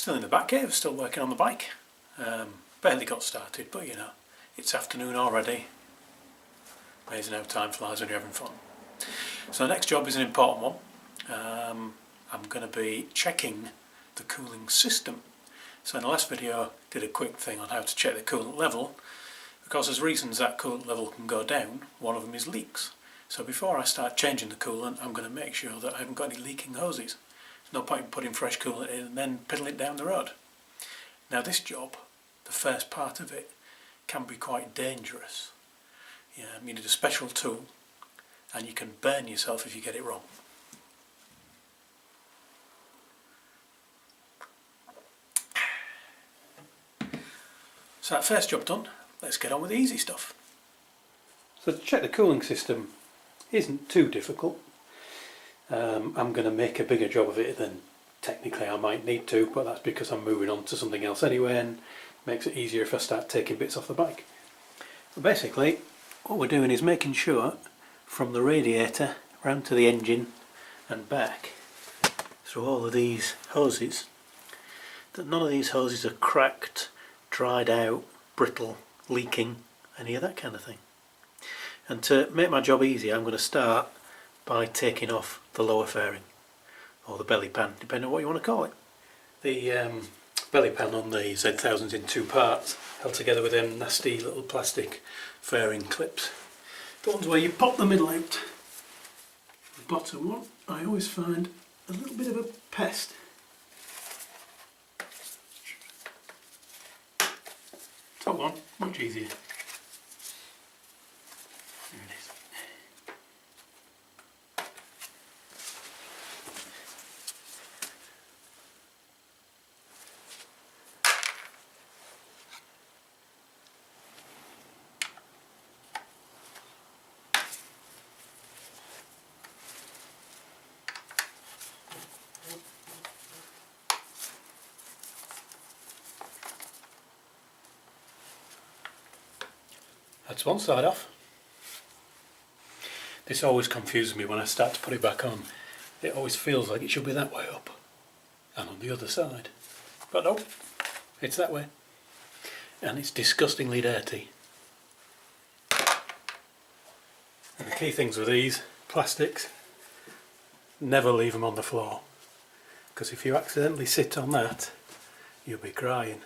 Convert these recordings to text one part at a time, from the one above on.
Still in the back cave, still working on the bike. Barely got started, but you know, it's afternoon already. Amazing how time flies when you're having fun. So the next job is an important one. I'm going to be checking the cooling system. So in the last video I did a quick thing on how to check the coolant level, because there's reasons that coolant level can go down. One of them is leaks. So before I start changing the coolant, I'm going to make sure that I haven't got any leaking hoses. There's no point in putting fresh coolant in and then piddling it down the road. Now this job, the first part of it, can be quite dangerous. You need a special tool and you can burn yourself if you get it wrong. So that first job done, let's get on with the easy stuff. So to check the cooling system isn't too difficult. I'm going to make a bigger job of it than technically I might need to, but that's because I'm moving on to something else anyway and makes it easier if I start taking bits off the bike. But basically what we're doing is making sure from the radiator round to the engine and back through all of these hoses that none of these hoses are cracked, dried out, brittle, leaking, any of that kind of thing. And to make my job easier, I'm going to start by taking off the lower fairing, or the belly pan, depending on what you want to call it. The belly pan on the Z1000 is in two parts, held together with them nasty little plastic fairing clips. The ones where you pop the middle out. The bottom one, I always find a little bit of a pest. Top one, much easier. There it is. That's one side off. This always confuses me when I start to put it back on. It always feels like it should be that way up and on the other side. But no, it's that way. And it's disgustingly dirty. And the key things with these plastics, never leave them on the floor. Because if you accidentally sit on that, you'll be crying.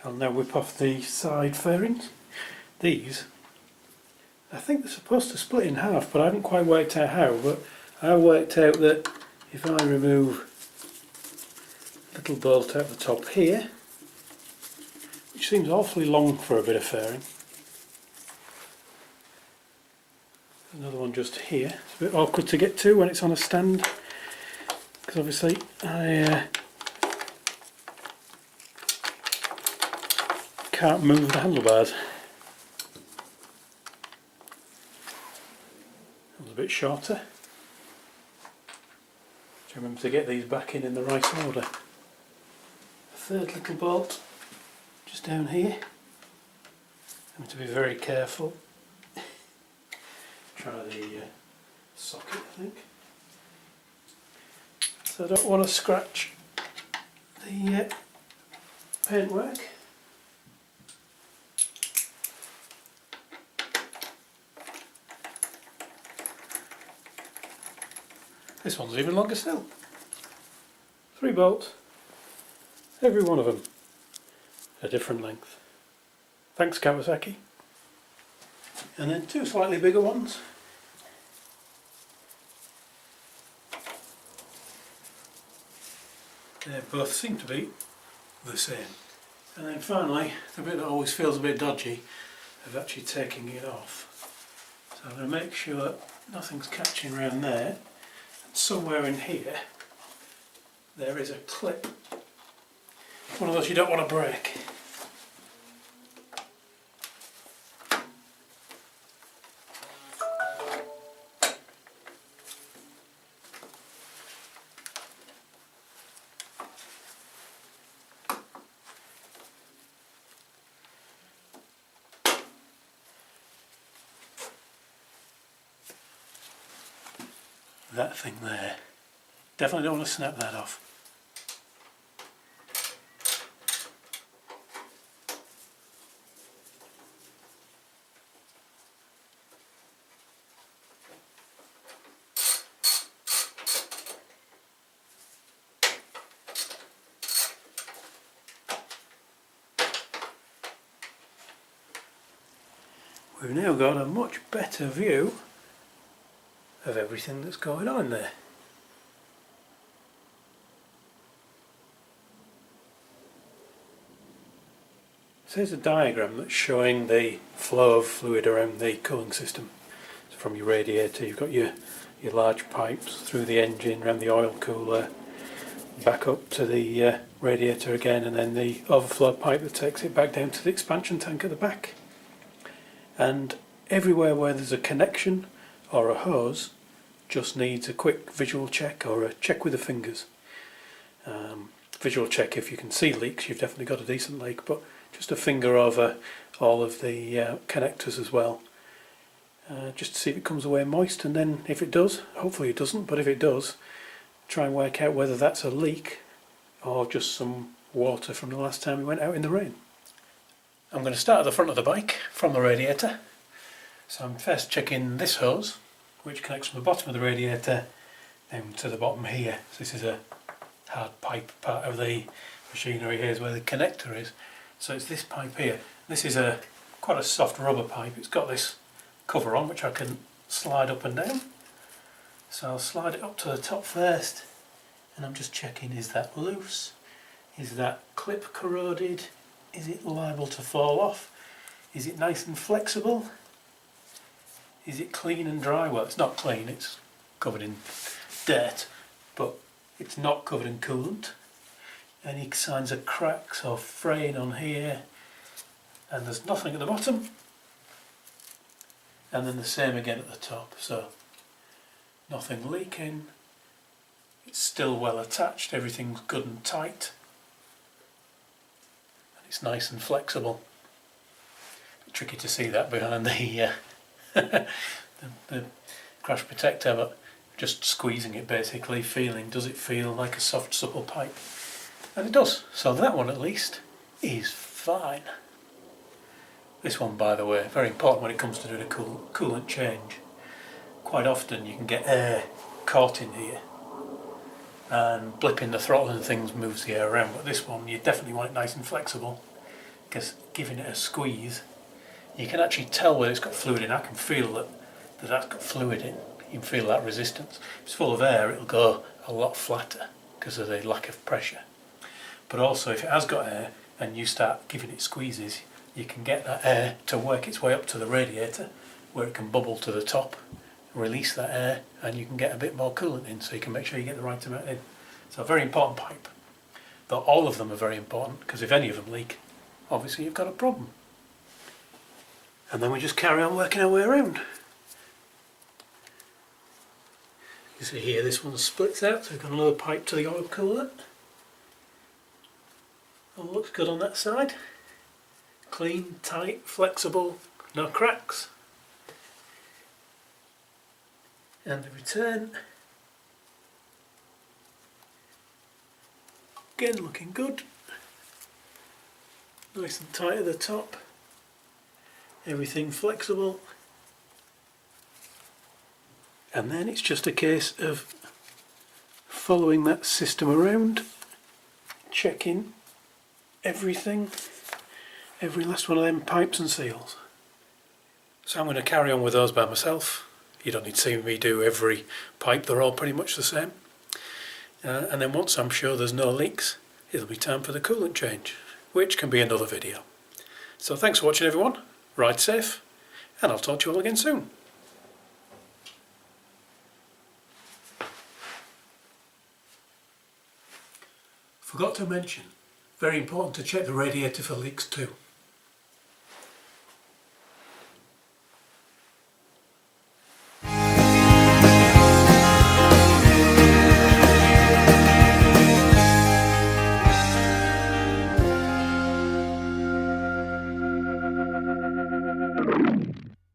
I'll now whip off the side fairings. These, I think they're supposed to split in half, but I haven't quite worked out how. But I worked out that if I remove a little bolt out the top here, which seems awfully long for a bit of fairing, another one just here. It's a bit awkward to get to when it's on a stand, because obviously I can't move the handlebars. That was a bit shorter. Just remember to get these back in the right order. A third little bolt just down here. I have to be very careful. Try the socket, I think. So I don't want to scratch the paintwork. This one's even longer still. 3 bolts, every one of them a different length. Thanks Kawasaki. And then 2 slightly bigger ones. They both seem to be the same. And then finally, the bit that always feels a bit dodgy of actually taking it off. So I'm going to make sure that nothing's catching around there. And somewhere in here, there is a clip. One of those you don't want to break. That thing there. Definitely don't want to snap that off. We've now got a much better view of everything that's going on there. So here's a diagram that's showing the flow of fluid around the cooling system. So from your radiator you've got your large pipes through the engine, around the oil cooler, back up to the radiator again, and then the overflow pipe that takes it back down to the expansion tank at the back. And everywhere where there's a connection or a hose just needs a quick visual check or a check with the fingers. Visual check, if you can see leaks, you've definitely got a decent leak, but just a finger over all of the connectors as well, just to see if it comes away moist, and then if it does, hopefully it doesn't, but if it does, try and work out whether that's a leak or just some water from the last time we went out in the rain. I'm going to start at the front of the bike from the radiator. So I'm first checking this hose, which connects from the bottom of the radiator down to the bottom here. So this is a hard pipe part of the machinery. Here's where the connector is. So it's this pipe here. This is quite a soft rubber pipe. It's got this cover on which I can slide up and down. So I'll slide it up to the top first, and I'm just checking, is that loose? Is that clip corroded? Is it liable to fall off? Is it nice and flexible? Is it clean and dry? Well, it's not clean, it's covered in dirt, but it's not covered in coolant. Any signs of cracks or fraying on here, and there's nothing at the bottom. And then the same again at the top, so nothing leaking, it's still well attached, everything's good and tight, and it's nice and flexible. Tricky to see that behind the the crash protector, but just squeezing it basically, feeling, does it feel like a soft supple pipe? And it does, so that one at least is fine. This one, by the way, very important when it comes to doing a coolant change. Quite often you can get air caught in here, and blipping the throttle and things moves the air around, but this one you definitely want it nice and flexible, because giving it a squeeze, you can actually tell where it's got fluid in. I can feel that's got fluid in. You can feel that resistance. If it's full of air, it'll go a lot flatter because of the lack of pressure. But also if it has got air and you start giving it squeezes, you can get that air to work its way up to the radiator where it can bubble to the top, release that air, and you can get a bit more coolant in, so you can make sure you get the right amount in. So a very important pipe. Though all of them are very important, because if any of them leak, obviously you've got a problem. And then we just carry on working our way around. You see here this one splits out, so we've got another pipe to the oil coolant. All looks good on that side. Clean, tight, flexible, no cracks. And the return, again looking good. Nice and tight at the top. Everything flexible. And then it's just a case of following that system around, checking everything, every last one of them pipes and seals. So I'm going to carry on with those by myself. You don't need to see me do every pipe, they're all pretty much the same. And then once I'm sure there's no leaks, it'll be time for the coolant change, which can be another video. So thanks for watching everyone, ride safe, and I'll talk to you all again soon. Forgot to mention, very important to check the radiator for leaks too.